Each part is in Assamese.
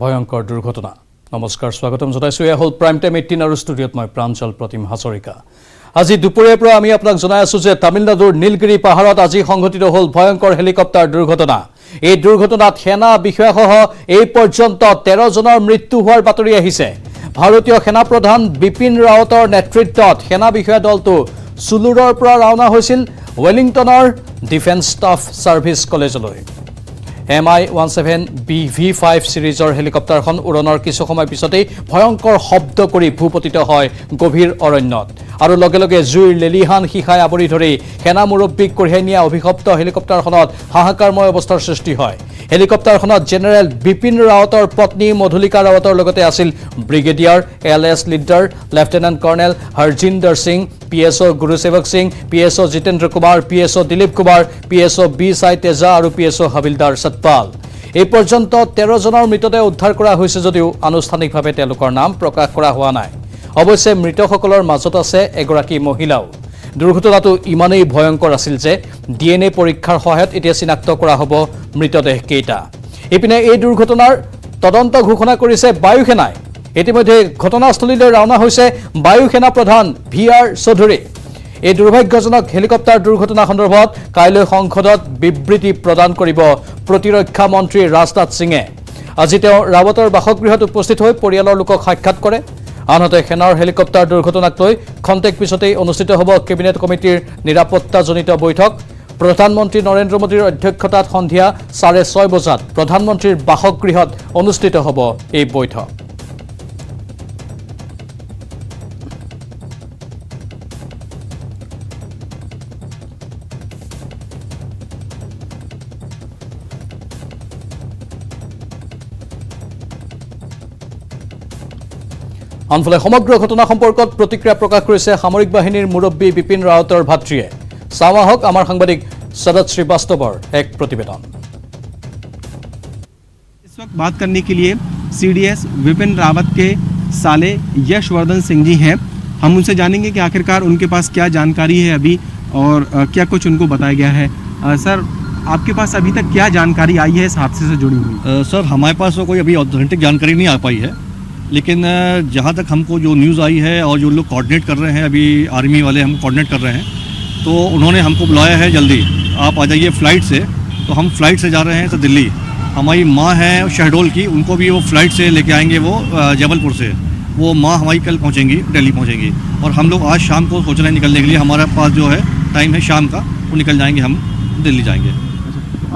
ভয়ঙ্কৰ দুৰ্ঘটনা। নমস্কাৰ, স্বাগতম জনাইছো। এয়া হ'ল প্ৰাইম টাইম 18 আৰু ষ্টুডিঅ'ত মই প্ৰাঞ্জল প্ৰতিম হাজৰিকা। আজি দুপৰীয়াৰ পৰা আমি আপোনাক জনাই আছো যে তামিলনাডুৰ নীলগিৰি পাহাৰত আজি সংঘটিত হ'ল ভয়ঙ্কৰ হেলিকপ্টাৰ দুৰ্ঘটনা। এই দুৰ্ঘটনাত সেনা বিষয়াসহ এই পৰ্যন্ত 13 জনৰ মৃত্যু হোৱাৰ বাতৰি আহিছে। ভাৰতীয় সেনা প্ৰধান বিপিন ৰাৱতৰ নেতৃত্বত সেনা বিষয়া দলটো চুলুৰৰ পৰা ৰাওনা হৈছিল ৱেলিংটনৰ ডিফেন্স ষ্টাফ ছাৰ্ভিচ কলেজলৈ। MI-17 BV-5 সিৰিজৰ হেলিকপ্টাৰখন উৰণৰ কিছু সময় পিছতেই ভয়ঙ্কৰ শব্দ কৰি ভূপতিত হয় গভীৰ অৰণ্যত আৰু লগে লগে জুইৰ লেলিহান শিখাই আৱৰি ধৰি সেনা মুৰব্বীক কঢ়িয়াই নিয়া অভিশপ্ত হেলিকপ্টাৰখনত হাহাকাৰময় অৱস্থাৰ সৃষ্টি হয়। হেলিকপ্টাৰখনত জেনেৰেল বিপিন ৰাৱতৰ পত্নী মধুলিকা ৰাৱতৰ লগতে আছিল brigadier LS Lidder lieutenant colonel Harjinder Singh, PSO Gurusewak Singh, PSO Jitendra Kumar, PSO Dilip Kumar, PSO B Sai Teja আৰু PSO হাবিলদাৰ সতপাল। এই পৰ্যন্ত 13 জনৰ মৃতদেহ উদ্ধাৰ কৰা হৈছে যদিও আনুষ্ঠানিকভাৱে তেওঁলোকৰ নাম প্ৰকাশ কৰা হোৱা নাই। অৱশ্যে মৃতসকলৰ মাজত আছে এগৰাকী মহিলাও। দুৰ্ঘটনাটো ইমানেই ভয়ঙ্কৰ আছিল যে DNA পৰীক্ষাৰ সহায়ত এতিয়া চিনাক্ত কৰা হ'ব মৃতদেহ কেইটা। ইপিনে এই দুৰ্ঘটনাৰ তদন্ত ঘোষণা কৰিছে বায়ু সেনাই। ইতিমধ্যে ঘটনাস্থলীলৈ ৰাওনা হৈছে বায়ু সেনা প্ৰধান VR চৌধুৰী। এই দুৰ্ভাগ্যজনক হেলিকপ্টাৰ দুৰ্ঘটনা সন্দৰ্ভত কাইলৈ সংসদত বিবৃতি প্ৰদান কৰিব প্ৰতিৰক্ষা মন্ত্ৰী ৰাজনাথ সিঙে। আজি তেওঁ ৰাৱতৰ বাসগৃহত উপস্থিত হৈ পৰিয়ালৰ লোকক সাক্ষাৎ কৰে। আনহাতে সেনাৰ হেলিকপ্টাৰ দুৰ্ঘটনাক লৈ খন্তেক পিছতেই অনুষ্ঠিত হ'ব কেবিনেট কমিটিৰ নিৰাপত্তাজনিত বৈঠক। প্ৰধানমন্ত্ৰী নৰেন্দ্ৰ মোদীৰ অধ্যক্ষতাত সন্ধিয়া 6:30 বজাত প্ৰধানমন্ত্ৰীৰ বাসগৃহত অনুষ্ঠিত হ'ব এই বৈঠক। আনফালে সমগ্ৰ ঘটনা সম্পৰ্কত প্ৰতিক্ৰিয়া প্ৰকাশ কৰিছে সামৰিক বাহিনীৰ মুৰব্বী বিপিন ৰাৱতৰ ভাতৃয়ে। চাওঁ আহক আমাৰ সাংবাদিক শৰদ শ্ৰীবাস্তৱৰ এক প্ৰতিবেদন। इस वक्त बात करने के लिए CDS विपिन रावत के साले यशवर्धन सिंह जी हैं। हम उनसे जानेंगे कि आखिरकार उनके पास क्या जानकारी है अभी और क्या कुछ उनको बताया गया है। सर, आपके पास अभी तक क्या जानकारी आई है इस हादसे से जुड़ी हुई? सर, हमारे पास तो कोई अभी ऑथेंटिक जानकारी नहीं आ पाई है, लेकिन जहाँ तक हमको जो न्यूज़ आई है और जो लोग कोऑर्डिनेट कर रहे हैं, अभी आर्मी वाले हम कोऑर्डिनेट कर रहे हैं, तो उन्होंने हमको बुलाया है जल्दी आप आ जाइए फ़्लाइट से। तो हम फ़्लाइट से जा रहे हैं तो दिल्ली। हमारी माँ हैं शहडोल की, उनको भी वो फ़्लाइट से लेके आएंगे, वो जबलपुर से। वो माँ हमारी कल पहुँचेंगी, दिल्ली पहुँचेंगी और हम लोग आज शाम को सोच रहे हैं निकलने के लिए। हमारे पास जो है टाइम है शाम का, वो निकल जाएंगे, हम दिल्ली जाएंगे।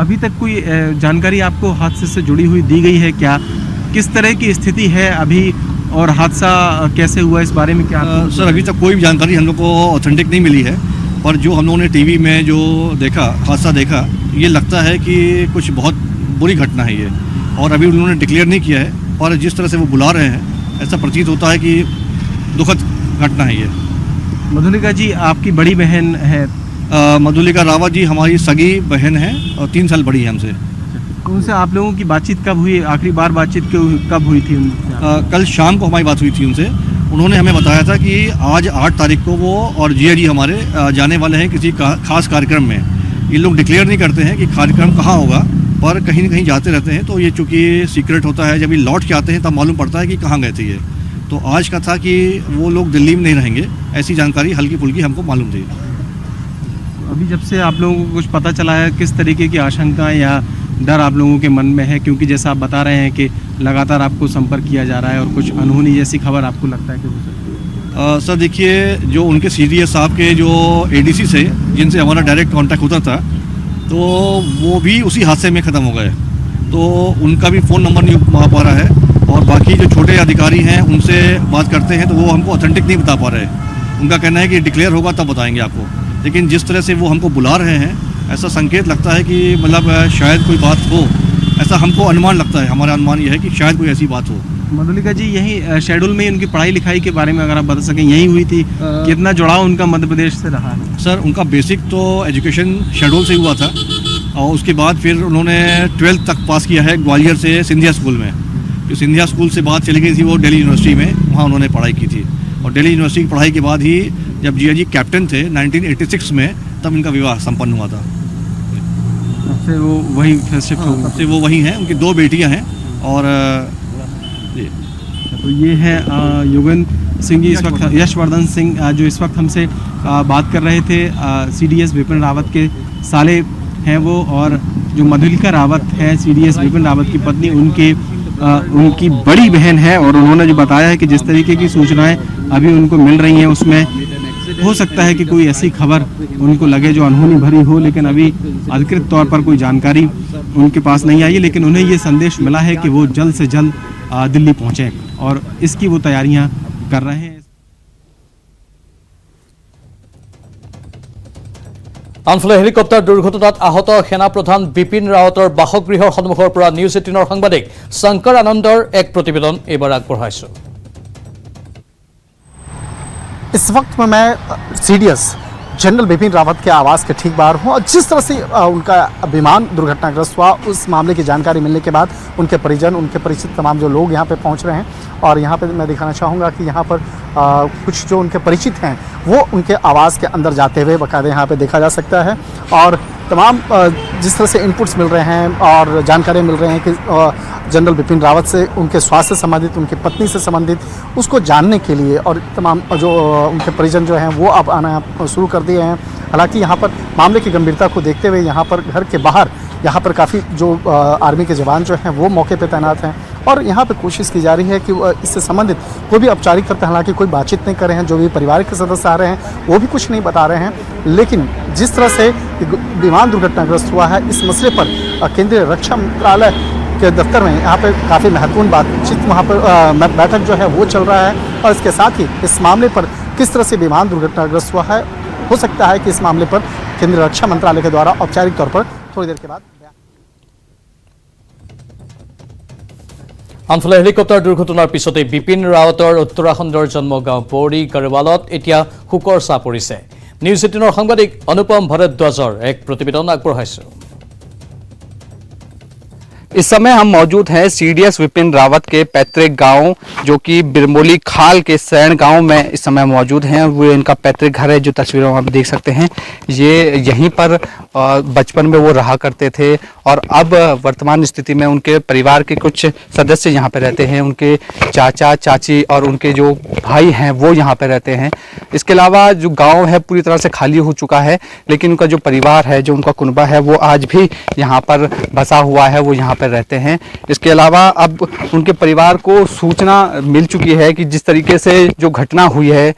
अभी तक कोई जानकारी आपको हादसे से जुड़ी हुई दी गई है क्या? किस तरह की स्थिति है अभी और हादसा कैसे हुआ, इस बारे में क्या? सर, अभी तक कोई भी जानकारी हम लोग को ऑथेंटिक नहीं मिली है, पर जो हम लोगों ने टीवी में जो देखा, हादसा देखा, ये लगता है कि कुछ बहुत बुरी घटना है ये। और अभी उन्होंने डिक्लेयर नहीं किया है, पर जिस तरह से वो बुला रहे हैं ऐसा प्रतीत होता है कि दुखद घटना है ये। मधुलिका जी आपकी बड़ी बहन है? मधुलिका रावत जी हमारी सगी बहन है और 3 साल बड़ी है हमसे। उनसे आप लोगों की बातचीत कब हुई? आखिरी बार बातचीत कब हुई थी? कल शाम को हमारी बात हुई थी उनसे। उन्होंने हमें बताया था कि आज 8 तारीख को वो और जिया जी हमारे जाने वाले हैं किसी खास कार्यक्रम में। ये लोग डिक्लेयर नहीं करते हैं कि कार्यक्रम कहाँ होगा, पर कहीं न कहीं जाते रहते हैं। तो ये चूँकि सीक्रेट होता है, जब ये लौट के आते हैं तब मालूम पड़ता है कि कहाँ गए थे ये। तो आज का था कि वो लोग दिल्ली में नहीं रहेंगे, ऐसी जानकारी हल्की फुल्की हमको मालूम थी। अभी जब से आप लोगों को कुछ पता चला है, किस तरीके की आशंका या डर आप लोगों के मन में है? क्योंकि जैसा आप बता रहे हैं कि लगातार आपको संपर्क किया जा रहा है और कुछ अनहोनी जैसी खबर आपको लगता है कि हो सकती है? सर देखिए, जो उनके CDS साहब के जो ADC से जिनसे हमारा डायरेक्ट कांटेक्ट होता था, तो वो भी उसी हादसे में ख़त्म हो गए। तो उनका भी फ़ोन नंबर नहीं आ पा रहा है और बाकी जो छोटे अधिकारी हैं उनसे बात करते हैं तो वो हमको ऑथेंटिक नहीं बता पा रहे। उनका कहना है कि डिक्लेयर होगा तब बताएंगे आपको, लेकिन जिस तरह से वो हमको बुला रहे हैं ऐसा संकेत लगता है कि मतलब शायद कोई बात हो, ऐसा हमको अनुमान लगता है। हमारा अनुमान यह है कि शायद कोई ऐसी बात हो। मधुलिका जी, यहीं शेड्यूल में उनकी पढ़ाई लिखाई के बारे में अगर आप बता सकें, यहीं हुई थी? कितना जुड़ाव उनका मध्य प्रदेश से रहा है? सर, उनका बेसिक तो एजुकेशन शेड्यूल से हुआ था और उसके बाद फिर उन्होंने 12th तक पास किया है ग्वालियर से सिंधिया स्कूल में। जो सिंधिया स्कूल से बात चली गई थी वो दिल्ली यूनिवर्सिटी में, वहाँ उन्होंने पढ़ाई की थी। और दिल्ली यूनिवर्सिटी की पढ़ाई के बाद ही जब जिया जी कैप्टन थे 1986 में, तब इनका विवाह संपन्न हुआ था। फिर वो वहीं शिफ्ट हो गए? से वो वहीं हैं, उनकी 2 बेटियां हैं और जी। तो ये है योगेंद्र सिंह जी, इस वक्त यशवर्धन सिंह जो इस वक्त हमसे बात कर रहे थे। CDS विपिन रावत के साले हैं वो, और जो मधुलिका रावत है CDS विपिन रावत की पत्नी, उनकी बड़ी बहन है। और उन्होंने जो बताया है कि जिस तरीके की सूचनाएं अभी उनको मिल रही हैं उसमें हो सकता है कि कोई ऐसी खबर उनको लगे जो अनहोनी भरी हो, लेकिन अभी अधिकृत तौर पर कोई जानकारी उनके पास नहीं आई है। लेकिन उन्हें ये संदेश मिला है कि वो जल्द से जल्द दिल्ली पहुँचें, और इसकी वो तैयारियां कर रहे हैं। আনফালে হেলিকপ্টাৰ দুৰ্ঘটনাত আহত সেনা প্ৰধান বিপিন ৰাৱতৰ বাসগৃহৰ সন্মুখৰ পৰা নিউজ 18ৰ সাংবাদিক শংকৰ আনন্দৰ এক প্ৰতিবেদন এইবাৰ আগবঢ়াইছো। इस वक्त में मैं CDS जनरल बिपिन रावत के आवास के ठीक बाहर हूँ, और जिस तरह से उनका विमान दुर्घटनाग्रस्त हुआ उस मामले की जानकारी मिलने के बाद उनके परिजन, उनके परिचित तमाम जो लोग यहाँ पे पहुँच रहे हैं। और यहाँ पे मैं दिखाना चाहूँगा कि यहाँ पर कुछ जो उनके परिचित हैं वो उनके आवास के अंदर जाते हुए बाकायदा यहाँ पे देखा जा सकता है। और तमाम जिस तरह से इनपुट्स मिल रहे हैं और जानकारी मिल रहे हैं कि जनरल बिपिन रावत से उनके स्वास्थ्य से संबंधित, उनकी पत्नी से संबंधित, उसको जानने के लिए और तमाम जो उनके परिजन जो हैं वो अब आना शुरू कर दिए हैं। हालांकि यहाँ पर मामले की गंभीरता को देखते हुए यहाँ पर घर के बाहर यहाँ पर काफ़ी जो आर्मी के जवान जो हैं वो मौके पे तैनात हैं, और यहाँ पे कोशिश की जा रही है कि इससे संबंधित कोई भी औपचारिक करते हैं। हालांकि कोई बातचीत नहीं कर रहे हैं, जो भी परिवार के सदस्य आ रहे हैं वो भी कुछ नहीं बता रहे हैं। लेकिन जिस तरह से विमान दुर्घटनाग्रस्त हुआ है, इस मसले पर केंद्रीय रक्षा मंत्रालय के दफ्तर में यहाँ पे काफ़ी महत्वपूर्ण बातचीत वहाँ पर बैठक जो है वो चल रहा है। और इसके साथ ही इस मामले पर किस तरह से विमान दुर्घटनाग्रस्त हुआ है, हो सकता है कि इस मामले पर केंद्रीय रक्षा मंत्रालय के द्वारा औपचारिक तौर पर थोड़ी देर के बाद। আনফালে হেলিকপ্টাৰ দুৰ্ঘটনাৰ পিছতে বিপিন ৰাৱতৰ উত্তৰাখণ্ডৰ জন্মগাঁও বৌৰী গড়ৱালত এতিয়া শোকৰ ছাঁ পৰিছে। নিউজ 18ৰ সাংবাদিক অনুপম ভৰদ্বাজৰ এক প্ৰতিবেদন আগবঢ়াইছো। इस समय हम मौजूद हैं CDS विपिन रावत के पैतृक गांव, जो कि बिरमोली खाल के सैण गांव में इस समय मौजूद हैं। वो इनका पैतृक घर है, जो तस्वीरों में आप देख सकते हैं। ये यहीं पर बचपन में वो रहा करते थे, और अब वर्तमान स्थिति में उनके परिवार के कुछ सदस्य यहाँ पे रहते हैं। उनके चाचा चाची और उनके जो भाई हैं वो यहाँ पे रहते हैं। इसके अलावा जो गाँव है पूरी तरह से खाली हो चुका है, लेकिन उनका जो परिवार है, जो उनका कुनबा है, वो आज भी यहाँ पर बसा हुआ है, वो यहाँ पर रहते हैं। इसके अलावा अब उनके परिवार को सूचना मिल चुकी है कि जिस तरीके से जो घटना हुई है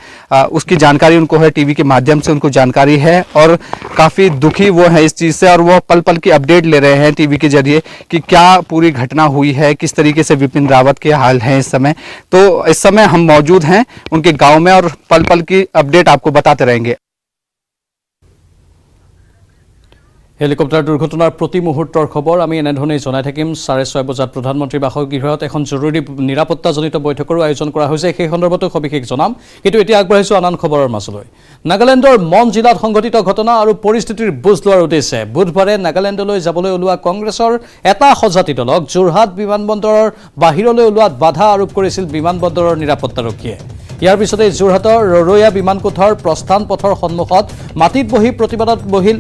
उसकी जानकारी उनको है, टीवी के माध्यम से उनको जानकारी है, और काफ़ी दुखी वो है इस चीज़ से। और वो पल पल की अपडेट ले रहे हैं टीवी के जरिए कि क्या पूरी घटना हुई है, किस तरीके से विपिन रावत के हाल हैं इस समय। तो इस समय हम मौजूद हैं उनके गाँव में, और पल पल की अपडेट आपको बताते रहेंगे। হেলিকপ্টাৰ দুৰ্ঘটনাৰ প্ৰতি মুহূৰ্তৰ খবৰ আমি এনেধৰণেই জনাই থাকিম। 6:30 বজাত প্ৰধানমন্ত্ৰীৰ বাসগৃহত এখন জৰুৰী নিৰাপত্তাজনিত বৈঠকৰো আয়োজন কৰা হৈছে। সেই সন্দৰ্ভতো সবিশেষ জনাম, কিন্তু এতিয়া আগবাঢ়িছোঁ আন খবৰৰ মাজলৈ। নাগালেণ্ডৰ মন জিলাত সংঘটিত ঘটনা আৰু পৰিস্থিতিৰ বুজ লোৱাৰ উদ্দেশ্যে বুধবাৰে নাগালেণ্ডলৈ যাবলৈ ওলোৱা কংগ্ৰেছৰ এটা সজাতি দলক যোৰহাট বিমানবন্দৰৰ বাহিৰলৈ ওলোৱাত বাধা আৰোপ কৰিছিল বিমানবন্দৰৰ নিৰাপত্তাৰক্ষীয়ে। ইয়াৰ পিছতে যোৰহাটৰ ৰৰৈয়া বিমানকোঠৰ প্ৰস্থান পথৰ সন্মুখত মাটিত বহি প্ৰতিবাদত বহিল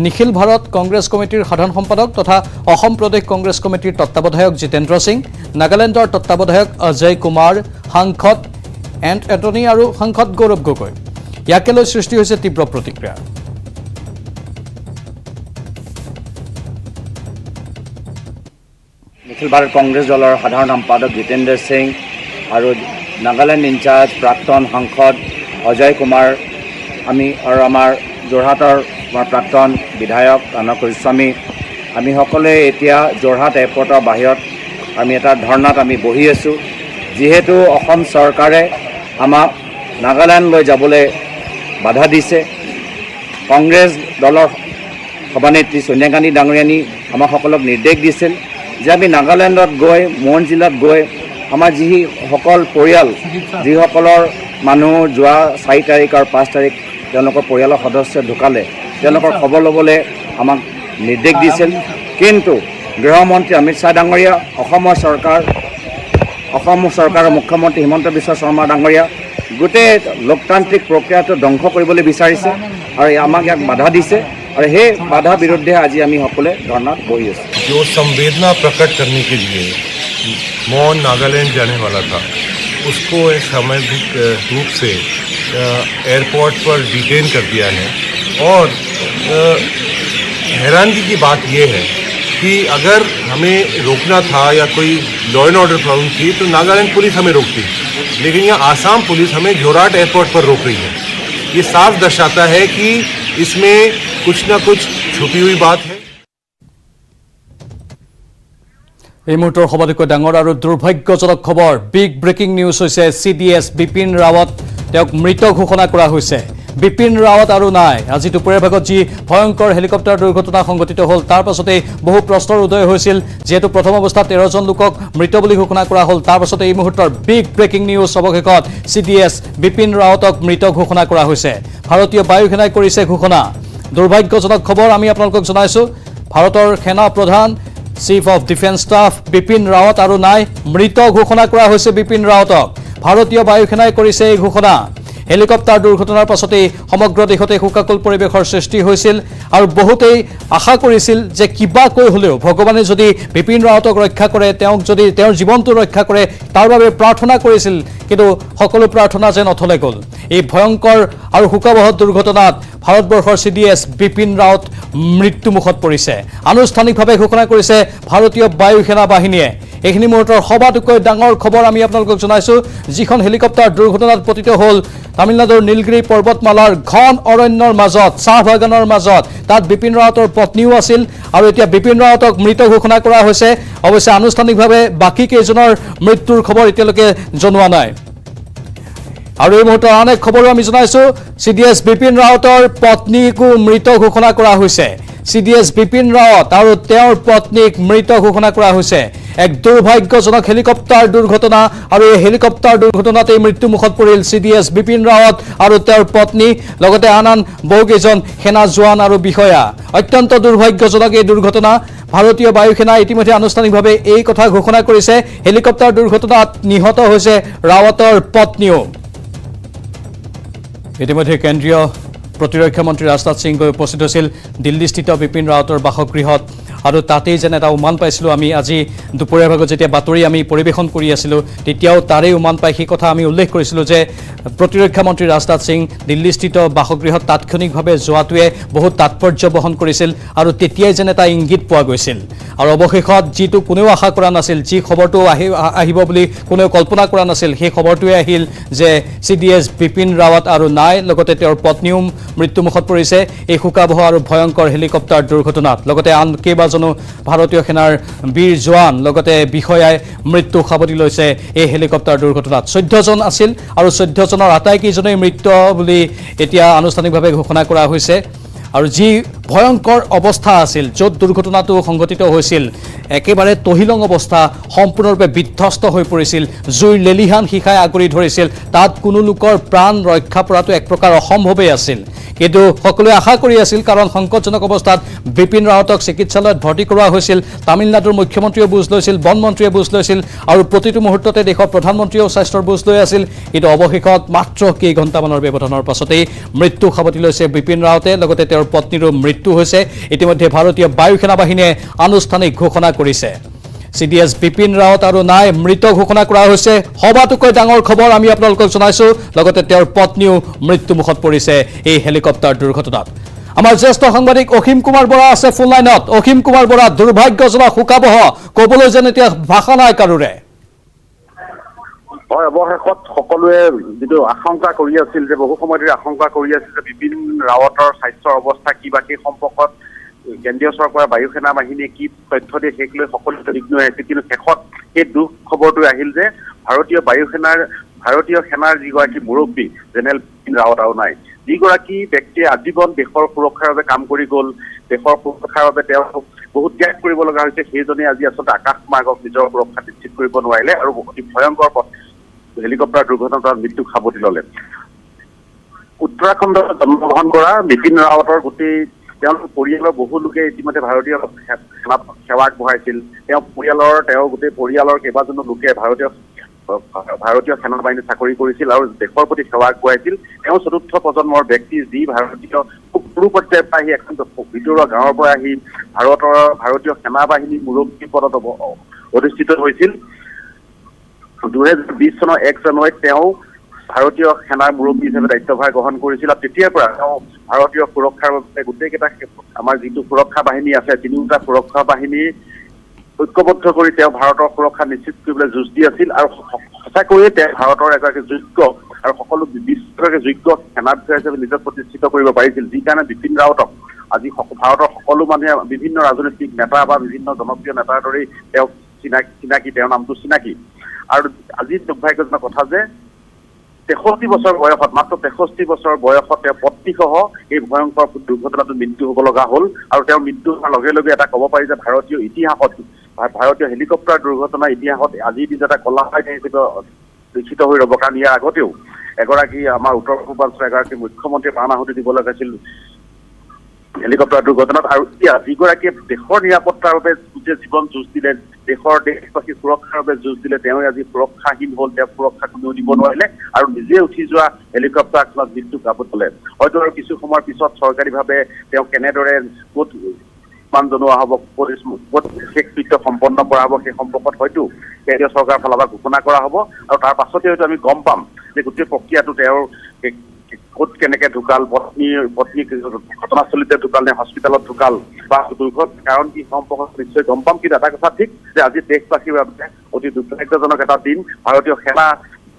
নিখিল ভাৰত কংগ্ৰেছ কমিটিৰ সাধাৰণ সম্পাদক তথা অসম প্ৰদেশ কংগ্ৰেছ কমিটিৰ তত্ত্বাৱধায়ক জিতেন্দ্ৰ সিং, নাগালেণ্ডৰ তত্ত্বাৱধায়ক অজয় কুমাৰ, সাংসদ এণ্টনি আৰু সাংসদ গৌৰৱ গগৈ। ইয়াকে লৈ সৃষ্টি হৈছে তীব্ৰ প্ৰতিক্ৰিয়া। নিখিল ভাৰত কংগ্ৰেছ দলৰ সাধাৰণ সম্পাদক জিতেন্দ্ৰ সিং আৰু নাগালেণ্ড ইনচাৰ্জ প্ৰাক্তন সাংসদ অজয় কুমাৰ, আমি আৰু আমাৰ যোৰহাটৰ প্ৰাক্তন বিধায়ক কনক গোস্বামী, আমি সকলোৱে এতিয়া যোৰহাট এয়াৰপৰ্টৰ বাহিৰত আমি এটা ধৰ্ণাত আমি বহি আছোঁ। যিহেতু অসম চৰকাৰে আমাক নাগালেণ্ডলৈ যাবলৈ বাধা দিছে, কংগ্ৰেছ দলৰ সভানেত্ৰী সোনিয়া গান্ধী ডাঙৰীয়ানী আমাক সকলক নিৰ্দেশ দিছিল যে আমি নাগালেণ্ডত গৈ মন জিলাত গৈ আমাৰ যিসকল পৰিয়াল, যিসকলৰ মানুহ যোৱা 4 তাৰিখ আৰু 5 তাৰিখ তেওঁলোকৰ পৰিয়ালৰ সদস্য ঢুকালে, তেওঁলোকৰ খবৰ ল'বলৈ আমাক নিৰ্দেশ দিছিল। কিন্তু গৃহমন্ত্ৰী অমিত শ্বাহ ডাঙৰীয়া, অসমৰ চৰকাৰৰ মুখ্যমন্ত্ৰী হিমন্ত বিশ্ব শৰ্মা ডাঙৰীয়া গোটেই লোকতান্ত্ৰিক প্ৰক্ৰিয়াটো ধ্বংস কৰিবলৈ বিচাৰিছে আৰু আমাক ইয়াক বাধা দিছে, और हे बाधा विरुद्ध आज आम सकते धरना बही जो संवेदना प्रकट करने के लिए मॉन नागालैंड जाने वाला था, उसको एक सामूहिक रूप से एयरपोर्ट पर डिटेन कर दिया है। और हैरानगी की बात यह है कि अगर हमें रोकना था या कोई लॉ एंड ऑर्डर प्रॉब्लम थी तो नागालैंड पुलिस हमें रोकती, लेकिन यहाँ आसाम पुलिस हमें जोरहाट एयरपोर्ट पर रोक रही है। ये साफ दर्शाता है कि इसमें कुछ ना कुछ छुपी हुई बात है। এই মুহূৰ্তৰ সবাতোকৈ ডাঙৰ আৰু দুৰ্ভাগ্যজনক খবৰ, বিগ ব্ৰেকিং নিউজ হৈছে CDS বিপিন ৰাৱত তেওঁক মৃত ঘোষণা কৰা হৈছে। বিপিন ৰাৱত আৰু নাই। আজি দুপৰীয়াৰ ভাগত যি ভয়ংকৰ হেলিকপ্টাৰ দুৰ্ঘটনা সংঘটিত হ'ল তাৰ পাছতে বহু প্ৰশ্নৰ উদয় হৈছিল। যিহেতু প্ৰথম অৱস্থাত 13জন লোকক মৃত বুলি ঘোষণা কৰা হ'ল, তাৰ পাছতে এই মুহূৰ্তৰ বিগ ব্ৰেকিং নিউজ অৱশেষত CDS বিপিন ৰাৱতক মৃত ঘোষণা কৰা হৈছে। ভাৰতীয় বায়ু সেনাই কৰিছে ঘোষণা। দুৰ্ভাগ্যজনক খবৰ আমি আপোনালোকক জনাইছোঁ। ভাৰতৰ সেনা প্ৰধান chief of defence staff Bipin Rawat আৰু নাই, মৃত ঘোষণা কৰা হৈছে বিপিন ৰাৱতক। ভাৰতীয় বায়ু সেনাই কৰিছে এই ঘোষণা। হেলিকপ্টাৰ দুৰ্ঘটনাৰ পাছতেই সমগ্ৰ দেশতে শোকাকুল পৰিৱেশৰ সৃষ্টি হৈছিল আৰু বহুতেই আশা কৰিছিল যে কিবাকৈ হ'লেও ভগৱানে যদি বিপিন ৰাৱতক ৰক্ষা কৰে, তেওঁক যদি তেওঁৰ জীৱনটো ৰক্ষা কৰে, তাৰ বাবে প্ৰাৰ্থনা কৰিছিল। কিন্তু সকলো প্ৰাৰ্থনা যেন অথলে গ'ল। এই ভয়ংকৰ আৰু শোকাবহ দুৰ্ঘটনাত ভাৰতবৰ্ষৰ CDS বিপিন ৰাৱত মৃত্যুমুখত পৰিছে। আনুষ্ঠানিকভাৱে ঘোষণা কৰিছে ভাৰতীয় বায়ু সেনা বাহিনীয়ে। এইখিনি মুহূৰ্তৰ সবাতোকৈ ডাঙৰ খবৰ আমি আপোনালোকক জনাইছোঁ। যিখন হেলিকপ্টাৰ দুৰ্ঘটনাত পতিত হ'ল তামিলনাডুৰ নীলগিৰি পৰ্বতমালাৰ ঘন অৰণ্যৰ মাজত, চাহ বাগানৰ মাজত, তাত বিপিন ৰাৱতৰ পত্নীও আছিল আৰু এতিয়া বিপিন ৰাৱতক মৃত ঘোষণা কৰা হৈছে। অৱশ্যে আনুষ্ঠানিকভাৱে বাকী কেইজনৰ মৃত্যুৰ খবৰ এতিয়ালৈকে জনোৱা নাই। আৰু এই মুহূৰ্তৰ আন এক খবৰো আমি জনাইছোঁ, CDS বিপিন ৰাৱতৰ পত্নীকো মৃত ঘোষণা কৰা হৈছে। CDS বিপিন ৰাৱত আৰু তেওঁৰ পত্নীক মৃত ঘোষণা কৰা হৈছে। এক দুৰ্ভাগ্যজনক হেলিকপ্টাৰ দুৰ্ঘটনা আৰু এই হেলিকপ্টাৰ দুৰ্ঘটনাতেই মৃত্যুমুখত পৰিল CDS বিপিন ৰাৱত আৰু তেওঁৰ পত্নী, লগতে আন বহুকেইজন সেনা জোৱান আৰু বিষয়া। অত্যন্ত দুৰ্ভাগ্যজনক এই দুৰ্ঘটনা। ভাৰতীয় বায়ু সেনাই ইতিমধ্যে আনুষ্ঠানিকভাৱে এই কথা ঘোষণা কৰিছে। হেলিকপ্টাৰ দুৰ্ঘটনাত নিহত হৈছে ৰাৱতৰ পত্নীও। ইতিমধ্যে কেন্দ্ৰীয় প্ৰতিৰক্ষা মন্ত্ৰী ৰাজনাথ সিং গৈ উপস্থিত হৈছিল দিল্লীস্থিত বিপিন ৰাৱতৰ বাসগৃহত আৰু তাতেই যেন এটা উমান পাইছিলোঁ আমি। আজি দুপৰীয়াৰ ভাগত যেতিয়া বাতৰি আমি পৰিৱেশন কৰি আছিলোঁ তেতিয়াও তাৰেই উমান পাই সেই কথা আমি উল্লেখ কৰিছিলোঁ যে প্ৰতিৰক্ষা মন্ত্ৰী ৰাজনাথ সিং দিল্লীস্থিত বাসগৃহত তাৎক্ষণিকভাৱে যোৱাটোৱে বহুত তাৎপৰ্য বহন কৰিছিল আৰু তেতিয়াই যেন এটা ইংগিত পোৱা গৈছিল। আৰু অৱশেষত যিটো কোনেও আশা কৰা নাছিল, যি খবৰটো আহিব বুলি কোনেও কল্পনা কৰা নাছিল, সেই খবৰটোৱে আহিল যে CDS বিপিন ৰাৱত আৰু নাই, লগতে তেওঁৰ পত্নীও মৃত্যুমুখত পৰিছে এই শোকাবহ আৰু ভয়ংকৰ হেলিকপ্টাৰ দুৰ্ঘটনাত। লগতে আন কেইবাজনো ভাৰতীয় সেনাৰ বীৰ জোৱান লগতে বিষয়াই মৃত্যু সাৱটি লৈছে এই হেলিকপ্টাৰ দুৰ্ঘটনাত। 14জন আছিল আৰু 14জনৰ আটাইকেইজনেই মৃত বুলি এতিয়া আনুষ্ঠানিকভাৱে ঘোষণা কৰা হৈছে। আৰু যি ভয়ংকৰ অৱস্থা আছিল, য'ত দুৰ্ঘটনাটো সংঘটিত হৈছিল, একেবাৰে তহিলং অৱস্থা, সম্পূৰ্ণৰূপে বিধ্বস্ত হৈ পৰিছিল। জুইৰ লেলিহান শিখাই আগুৰি ধৰিছিল। তাত কোনো লোকৰ প্ৰাণ ৰক্ষা পৰাটো এক প্ৰকাৰ অসম্ভৱেই আছিল। কিন্তু সকলোৱে আশা কৰি আছিল, কাৰণ সংকটজনক অৱস্থাত বিপিন ৰাৱতক চিকিৎসালয়ত ভৰ্তি কৰোৱা হৈছিল। তামিলনাডুৰ মুখ্যমন্ত্ৰীয়ে বুজ লৈছিল, বনমন্ত্ৰীয়ে বুজ লৈছিল আৰু প্ৰতিটো মুহূৰ্ততে দেশৰ প্ৰধানমন্ত্ৰীয়েও স্বাস্থ্যৰ বুজ লৈ আছিল। কিন্তু অৱশেষত মাত্ৰ কেইঘণ্টামানৰ ব্যৱধানৰ পাছতেই মৃত্যু সাৱটি লৈছে বিপিন ৰাৱতে, লগতে তেওঁৰ পত্নীৰো মৃত্যু হৈছে। ইতিমধ্যে ভাৰতীয় বায়ু সেনা বাহিনীয়ে আনুষ্ঠানিক ঘোষণা কৰিছে CDS বিপিন ৰাৱত আৰু নাই, মৃত ঘোষণা কৰা হৈছে। সবাতোকৈ ডাঙৰ খবৰ আমি আপোনালোকক জনাইছোঁ। লগতে তেওঁৰ পত্নীও মৃত্যুমুখত পৰিছে এই হেলিকপ্টাৰ দুৰ্ঘটনাত। আমাৰ জ্যেষ্ঠ সাংবাদিক অসীম কুমাৰ বৰা আছে ফোন লাইনত। অসীম কুমাৰ বৰা, দুৰ্ভাগ্যজনক শোকাবহ, ক'বলৈ যেন এতিয়া ভাষা নাই কাৰোৰে। হয়, অৱশেষত সকলোৱে যিটো আশংকা কৰি আছিল, যে বহু সময় ধৰি আশংকা কৰি আছিল যে বিপিন ৰাৱতৰ স্বাস্থ্যৰ অৱস্থা কি বা সেই সম্পৰ্কত কেন্দ্ৰীয় চৰকাৰৰ বায়ু সেনা বাহিনীয়ে কি তথ্য দিয়ে সেইক লৈ সকলোৱে বিঘ্ন হৈ আছিল। কিন্তু শেষত সেই দুখ খবৰটো আহিল যে ভাৰতীয় সেনাৰ যিগৰাকী মুৰব্বী জেনেৰেল বিপিন ৰাৱত আৰু নাই। যিগৰাকী ব্যক্তিয়ে আজীৱন দেশৰ সুৰক্ষাৰ বাবে কাম কৰি গ'ল, দেশৰ সুৰক্ষাৰ বাবে তেওঁ বহুত ত্যাগ কৰিব লগা হৈছে, সেইজনে আজি আচলতে আকাশ মাৰ্গক নিজৰ সুৰক্ষা নিশ্চিত কৰিব নোৱাৰিলে আৰু অতি ভয়ংকৰ হেলিকপ্টাৰ দুৰ্ঘটনাত মৃত্যু সাৱটি ল'লে। উত্তৰাখণ্ডত জন্মগ্ৰহণ কৰা বিপিন ৰাৱতৰ গোটেই তেওঁলোকৰ পৰিয়ালৰ বহু লোকে ইতিমধ্যে ভাৰতীয় সেনাত সেৱা আগবঢ়াইছিল। তেওঁৰ গোটেই পৰিয়ালৰ কেইবাজনো লোকে ভাৰতীয় সেনা বাহিনীত চাকৰি কৰিছিল আৰু দেশৰ প্ৰতি সেৱা আগবঢ়াইছিল। তেওঁ চতুৰ্থ প্ৰজন্মৰ ব্যক্তি, যি খুব সৰু পৰ্যায়ৰ পৰা আহি এখন ভিতৰুৱা গাঁৱৰ পৰা আহি ভাৰতীয় সেনা বাহিনীৰ মুৰব্বী পদত অধিষ্ঠিত হৈছিল 2020 চনৰ 1 জানুৱাৰীত তেওঁ ভাৰতীয় সেনাৰ মুৰব্বী হিচাপে দায়িত্বভাৰ গ্ৰহণ কৰিছিল আৰু তেতিয়াৰ পৰা তেওঁ ভাৰতীয় সুৰক্ষাৰ বাবে গোটেইকেইটা আমাৰ যিটো সুৰক্ষা বাহিনী আছে তিনিওটা সুৰক্ষা বাহিনী ঐক্যবদ্ধ কৰি তেওঁ ভাৰতৰ সুৰক্ষা নিশ্চিত কৰিবলৈ যুঁজ দি আছিল আৰু সঁচাকৈয়ে তেওঁ ভাৰতৰ এগৰাকী যোগ্য আৰু সকলো বিশ্বকে যোগ্য সেনাধ্যক্ষ হিচাপে নিজক প্ৰতিষ্ঠিত কৰিব পাৰিছিল যি কাৰণে বিপিন ৰাৱতক আজি ভাৰতৰ সকলো মানুহে বিভিন্ন ৰাজনৈতিক নেতা বা বিভিন্ন জনপ্ৰিয় নেতাৰ দৰেই তেওঁ চিনাকি তেওঁৰ নামটো চিনাকি আৰু আজি দুৰ্ভাগ্যজনক কথা যে 63 বছৰ বয়সত মাত্ৰ 63 বছৰ বয়সত তেওঁ পত্নীসহ এই ভয়ংকৰ দুৰ্ঘটনাটো মৃত্যু হ'ব লগা হ'ল আৰু তেওঁৰ মৃত্যু হোৱাৰ লগে লগে এটা ক'ব পাৰি যে ভাৰতীয় ইতিহাসত ভাৰতীয় হেলিকপ্টাৰ দুৰ্ঘটনা ইতিহাসত আজিৰ দিনত এটা কলা হিচাপে লিখিত হৈ ৰ'ব কাৰণ ইয়াৰ আগতেও এগৰাকী আমাৰ উত্তৰ পূৰ্বাঞ্চলৰ এগৰাকী মুখ্যমন্ত্ৰীয়ে প্ৰাণ আহুতি দিব লগা হৈছিল হেলিকপ্টাৰ দুৰ্ঘটনাত আৰু যিগৰাকীয়ে দেশৰ নিৰাপত্তাৰ বাবে যে জীৱন যুঁজ দিলে দেশবাসী সুৰক্ষাৰ বাবে যুঁজ দিলে তেওঁ আজি সুৰক্ষাহীন হ'ল তেওঁ সুৰক্ষা কোনেও দিব নোৱাৰিলে আৰু নিজে উঠি যোৱা হেলিকপ্টাৰখনত মৃত্যু কাবত হ'লে হয়তো আৰু কিছু সময়ৰ পিছত চৰকাৰীভাৱে তেওঁ কেনেদৰে ক'ত মান জনোৱা হ'ব ক'ত শেষকৃত্য সম্পন্ন কৰা হ'ব সেই সম্পৰ্কত হয়তো কেন্দ্ৰীয় চৰকাৰৰ ফালৰ পৰা ঘোষণা কৰা হ'ব আৰু তাৰ পাছতে হয়তো আমি গম পাম যে গোটেই প্ৰক্ৰিয়াটো তেওঁৰ ক'ত কেনেকে ঢুকাল পত্নী ঘটনাস্থলীতে ঢুকাল নে হস্পিটেলত ঢুকাল বা দুৰ্ঘটনাৰ কাৰণ কি সম্পৰ্কত নিশ্চয় গম পাম কিন্তু এটা কথা ঠিক যে আজি দেশবাসীৰ বাবে অতি দুৰ্ভাগ্যজনক এটা দিন ভাৰতীয় সেনা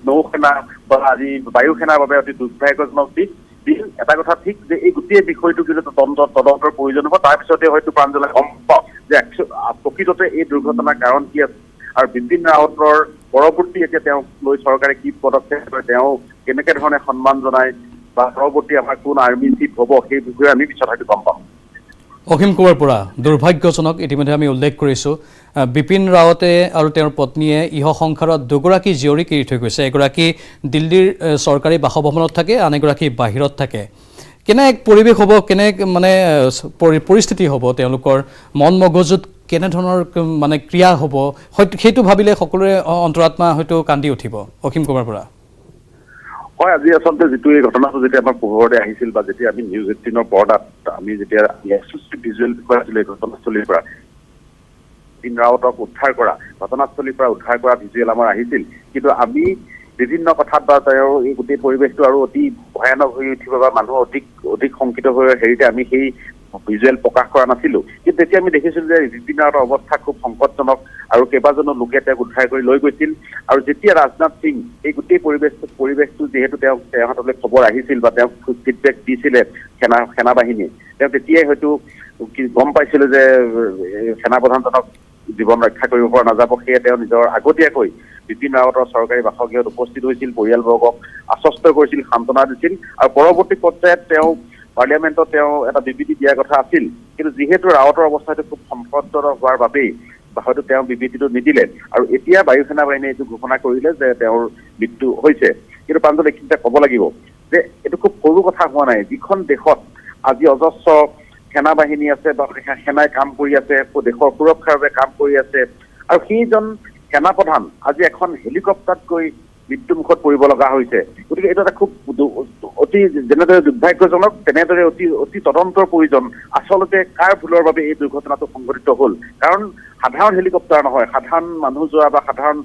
নৌসেনা বা আজি বায়ু সেনাৰ বাবে অতি দুৰ্ভাগ্যজনক দিন এটা কথা ঠিক যে এই গোটেই বিষয়টো কিন্তু তদন্তৰ প্ৰয়োজন হ'ব তাৰপিছতে হয়তো প্ৰাঞ্জলে গম পাওঁ যে প্ৰকৃততে এই দুৰ্ঘটনাৰ কাৰণ কি আছে আৰু বিপিন ৰাৱতৰ পৰৱৰ্তী এতিয়া তেওঁক লৈ চৰকাৰে কি পদক্ষেপ লয় তেওঁ কেনেকে ধৰণে সন্মান জনায় বা পৰৱৰ্তী আমাৰ কোন আৰ্মি চিফ হ'ব সেই বিষয়ে আমি পিছত হয়তো গম পাম অসীম কুমাৰ পৰা দুৰ্ভাগ্যজনক ইতিমধ্যে আমি উল্লেখ কৰিছোঁ বিপিন ৰাৱতে আৰু তেওঁৰ পত্নীয়ে ইহ সংসাৰত দুগৰাকী জীয়ৰীক এৰি থৈ গৈছে এগৰাকী দিল্লীৰ চৰকাৰী বাসভৱনত থাকে আন এগৰাকী বাহিৰত থাকে কেনে এক পৰিৱেশ হ'ব কেনে মানে পৰিস্থিতি হ'ব তেওঁলোকৰ মন মগজুত কেনেধৰণৰ মানে ক্ৰিয়া হ'ব হয়তো সেইটো ভাবিলে সকলোৰে অন্তৰাত্মা হয়তো কান্দি উঠিব অসীম কুমাৰ পৰা হয় আজি আচলতে যিটো এই ঘটনাটো যেতিয়া আমাৰ পোহৰতে আহিছিল বা যেতিয়া আমি নিউজ 18ৰ পৰ্দাত আমি যেতিয়া এক্সক্লুচিভ ভিজুৱেল দেখুৱাইছিলো এই ঘটনাস্থলীৰ পৰা বিপিন ৰাৱতক উদ্ধাৰ কৰা ঘটনাস্থলীৰ পৰা উদ্ধাৰ কৰা ভিজুৱেল আমাৰ আহিছিল কিন্তু আমি বিভিন্ন কথাত বা তেওঁৰ এই গোটেই পৰিৱেশটো আৰু অতি ভয়ানক হৈ উঠিব বা মানুহ অধিক শংকিত হৈ হেৰিতে আমি সেই ভিজুৱেল প্ৰকাশ কৰা নাছিলো কিন্তু তেতিয়া আমি দেখিছিলো যে বিপিন ৰাৱতৰ অৱস্থা খুব সংকটজনক আৰু কেইবাজনো লোকে তেওঁক উদ্ধাৰ কৰি লৈ গৈছিল আৰু যেতিয়া ৰাজনাথ সিং এই গোটেই পৰিৱেশটো যিহেতু তেওঁৰ হাতলৈ খবৰ আহিছিল বা তেওঁক ফিডবেক দিছিলে সেনা বাহিনীয়ে তেওঁ তেতিয়াই হয়তো গম পাইছিলে যে সেনাপ্ৰধানজনক জীৱন ৰক্ষা কৰিব পৰা নাযাব সেয়ে তেওঁ নিজৰ আগতীয়াকৈ বিপিন ৰাৱতৰ চৰকাৰী বাসগৃহত উপস্থিত হৈছিল পৰিয়ালবৰ্গক আশ্বস্ত কৰিছিল সান্তনা দিছিল আৰু পৰৱৰ্তী পৰ্যায়ত তেওঁ পাৰ্লিয়ামেণ্টত তেওঁ এটা বিবৃতি দিয়াৰ কথা আছিল কিন্তু যিহেতু ৰাৱতৰ অৱস্থাটো খুব সংকটজনক হোৱাৰ বাবেই হয়তো তেওঁ বিবৃতিটো নিদিলে আৰু এতিয়া বায়ু সেনা বাহিনীয়ে এইটো ঘোষণা কৰিলে যে তেওঁৰ মৃত্যু হৈছে কিন্তু প্ৰাঞ্জল এইখিনিতে ক'ব লাগিব যে এইটো খুব সৰু কথা হোৱা নাই যিখন দেশত আজি অজস্ৰ সেনা বাহিনী আছে বা সেনাই কাম কৰি আছে দেশৰ সুৰক্ষাৰ বাবে কাম কৰি আছে আৰু সেইজন সেনাপ্ৰধান আজি এখন হেলিকপ্টাৰত গৈ মৃত্যুমুখত পৰিব লগা হৈছে গতিকে এইটো এটা খুব অতি যেনেদৰে দুৰ্ভাগ্যজনক তেনেদৰে অতি তদন্তৰ প্ৰয়োজন আচলতে কাৰ ভুলৰ বাবে এই দুৰ্ঘটনাটো সংঘটিত হ'ল কাৰণ সাধাৰণ হেলিকপ্টাৰ নহয় সাধাৰণ মানুহ যোৱা বা সাধাৰণ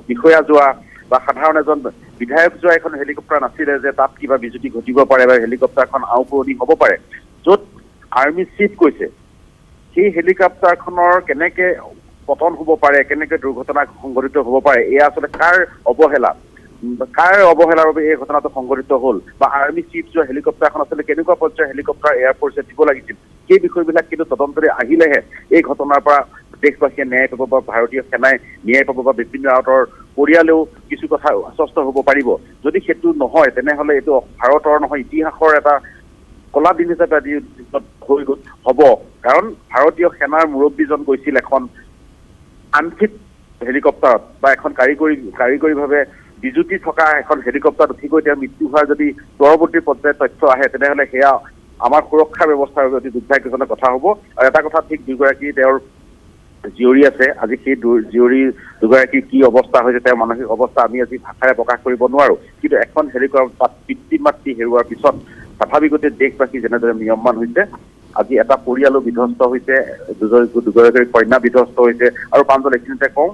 বিষয়া যোৱা বা সাধাৰণ এজন বিধায়ক যোৱা এখন হেলিকপ্টাৰ নাছিলে যে তাত কিবা বিজুতি ঘটিব পাৰে বা হেলিকপ্টাৰখন আওপুৰণি হ'ব পাৰে য'ত আৰ্মি চিফ কৈছে সেই হেলিকপ্টাৰখনৰ কেনেকে পতন হ'ব পাৰে কেনেকে দুৰ্ঘটনা সংঘটিত হ'ব পাৰে এয়া আচলতে কাৰ অৱহেলাৰ বাবে এই ঘটনাটো সংঘটিত হ'ল বা আৰ্মি চিফ যোৱা হেলিকপ্টাৰখন আচলতে কেনেকুৱা পৰ্যায়ৰ হেলিকপ্টাৰ এয়াৰফৰ্চে দিব লাগিছিল সেই বিষয়বিলাক কিন্তু তদন্তৰে আহিলেহে এই ঘটনাৰ পৰা দেশবাসীয়ে ন্যায় পাব বা ভাৰতীয় সেনাই ন্যায় পাব বা বিপিন ৰাৱতৰ পৰিয়ালেও কিছু কথা আশ্বস্ত হ'ব পাৰিব যদি সেইটো নহয় তেনেহ'লে এইটো ভাৰতৰ নহয় ইতিহাসৰ এটা কলা দিন হিচাপে আজি হৈ হ'ব কাৰণ ভাৰতীয় সেনাৰ মুৰব্বীজন গৈছিল এখন আনফিট হেলিকপ্টাৰত বা এখন কাৰিকৰীভাৱে বিজুতি থকা এখন হেলিকপ্টাৰত উঠি গৈ তেওঁৰ মৃত্যু হোৱাৰ যদি পৰৱৰ্তী পৰ্যায়ত তথ্য আহে তেনেহ'লে সেয়া আমাৰ সুৰক্ষা ব্যৱস্থাৰ বাবে অতি দুৰ্ভাগ্যজনক কথা হ'ব আৰু এটা কথা ঠিক দুগৰাকী তেওঁৰ জীয়ৰী আছে আজি সেই জীয়ৰী দুগৰাকী কি অৱস্থা হৈছে তেওঁৰ মানসিক অৱস্থা আমি আজি ভাষাৰে প্ৰকাশ কৰিব নোৱাৰো কিন্তু এখন হেলিকপ্টাৰ পিতৃ মাতৃ হেৰুৱাৰ পিছত স্বাভাৱিকতে দেশবাসী যেনেদৰে নিয়মমান হৈছে আজি এটা পৰিয়ালো বিধ্বস্ত হৈছে, দুগৰাকী কন্যা বিধ্বস্ত হৈছে। আৰু প্ৰাঞ্জল এইখিনিতে কওঁ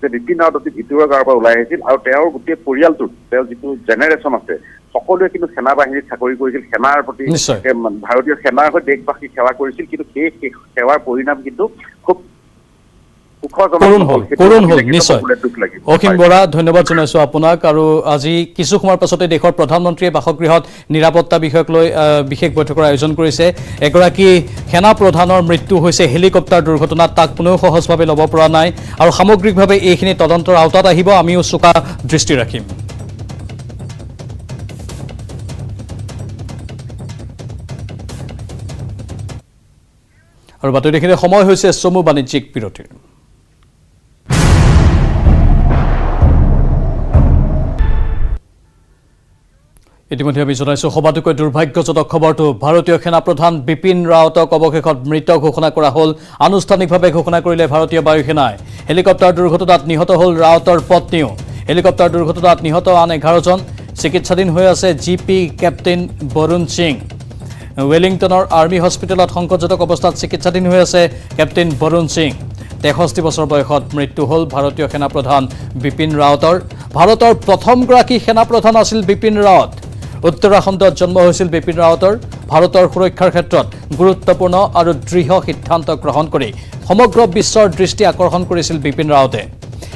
যে বিপিন ৰাৱত অতি ভিতৰুৱা গাঁৱৰ পৰা ওলাই আহিছিল আৰু তেওঁৰ গোটেই পৰিয়ালটোত তেওঁৰ যিটো জেনেৰেশ্যন আছে সকলোৱে কিন্তু সেনা বাহিনীত চাকৰি কৰিছিল, সেনাৰ প্ৰতি ভাৰতীয় সেনাৰ হৈ দেশবাসীক সেৱা কৰিছিল। কিন্তু সেই সেৱাৰ পৰিণাম কিন্তু খুব কৰুণ হল নিশ্চয়। অসীম বৰা, ধন্যবাদ জানাইছো আপোনাক। আৰু আজি কিছু সময়ৰ পাছতে দেশৰ প্ৰধানমন্ত্ৰীয়ে বাসগৃহত নিৰাপত্তা বিষয়ক লৈ বিশেষ বৈঠকৰ আয়োজন কৰিছে। এগৰাকী সেনা প্ৰধানৰ মৃত্যু হৈছে হেলিকপ্টাৰ দুৰ্ঘটনাত, তাক কোনেও সহজভাৱে ল'ব পৰা নাই আৰু সামগ্ৰিকভাৱে এইখিনি তদন্তৰ আওতাত আহিব। আমিও চোকা দৃষ্টি ৰাখিম। আৰু বাতৰিখিনি সময় হৈছে চমু বাণিজ্যিক বিৰতিৰ। ইতিমধ্যে আমি জনাইছো সবাতোকৈ দুৰ্ভাগ্যজনক খবৰটো। ভাৰতীয় সেনাপ্ৰধান বিপিন ৰাৱতক অৱশেষত মৃত ঘোষণা কৰা হ'ল। আনুষ্ঠানিকভাৱে ঘোষণা কৰিলে ভাৰতীয় বায়ুসেনাই। হেলিকপ্টাৰ দুৰ্ঘটনাত নিহত হ'ল ৰাৱতৰ পত্নীও। হেলিকপ্টাৰ দুৰ্ঘটনাত নিহত আন 11জন। চিকিৎসাধীন হৈ আছে জিপি কেপ্টেইন বৰুণ সিং। ৱেলিংটনৰ আৰ্মি হস্পিটেলত সংকটজনক অৱস্থাত চিকিৎসাধীন হৈ আছে কেপ্টেইন বৰুণ সিং। 63 বছৰ বয়সত মৃত্যু হ'ল ভাৰতীয় সেনাপ্ৰধান বিপিন ৰাৱতৰ। ভাৰতৰ প্ৰথমগৰাকী সেনাপ্ৰধান আছিল বিপিন ৰাৱত। উত্তৰাখণ্ডত জন্ম হৈছিল বিপিন ৰাৱতৰ। ভাৰতৰ সুৰক্ষাৰ ক্ষেত্ৰত গুৰুত্বপূৰ্ণ আৰু দৃঢ় সিদ্ধান্ত গ্ৰহণ কৰি সমগ্ৰ বিশ্বৰ দৃষ্টি আকৰ্ষণ কৰিছিল বিপিন ৰাৱতে।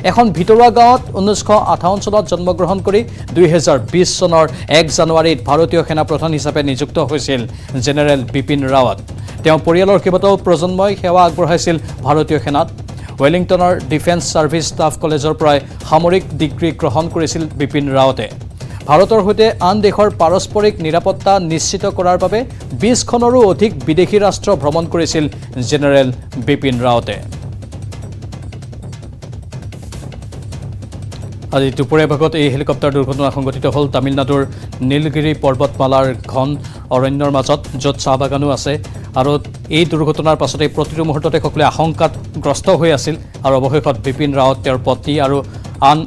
এখন ভিতৰুৱা গাঁৱত 1958 চনত জন্মগ্ৰহণ কৰি 2020 চনৰ 1 জানুৱাৰীত ভাৰতীয় সেনাপ্ৰধান হিচাপে নিযুক্ত হৈছিল জেনেৰেল বিপিন ৰাৱত। তেওঁ পৰিয়ালৰ কেইবাটাও প্ৰজন্মই সেৱা আগবঢ়াইছিল ভাৰতীয় সেনাত। ৱেলিংটনৰ ডিফেন্স ছাৰ্ভিচ ষ্টাফ কলেজৰ পৰাই সামৰিক ডিগ্ৰী গ্ৰহণ কৰিছিল বিপিন ৰাৱতে। ভাৰতৰ সৈতে আন দেশৰ পাৰস্পৰিক নিৰাপত্তা নিশ্চিত কৰাৰ বাবে 20খনৰো অধিক বিদেশী ৰাষ্ট্ৰ ভ্ৰমণ কৰিছিল জেনেৰেল বিপিন ৰাৱতে। আজি দুপৰীয়া ভাগত এই হেলিকপ্টাৰ দুৰ্ঘটনা সংঘটিত হ'ল তামিলনাডুৰ নীলগিৰি পৰ্বতমালাৰ ঘন অৰণ্যৰ মাজত, য'ত চাহ বাগানো আছে। আৰু এই দুৰ্ঘটনাৰ পাছতে প্ৰতিটো মুহূৰ্ততে সকলোৱে আশংকাত গ্ৰস্ত হৈ আছিল। আৰু অৱশেষত বিপিন ৰাৱত, তেওঁৰ পত্নী আৰু আন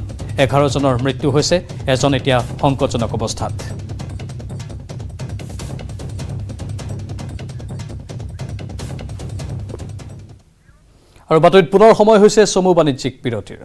11জনৰ মৃত্যু হৈছে। এজন এতিয়া সংকটজনক অৱস্থাত। আৰু বাতৰিত পুনৰ সময় হৈছে চমু বাণিজ্যিক বিৰতিৰ।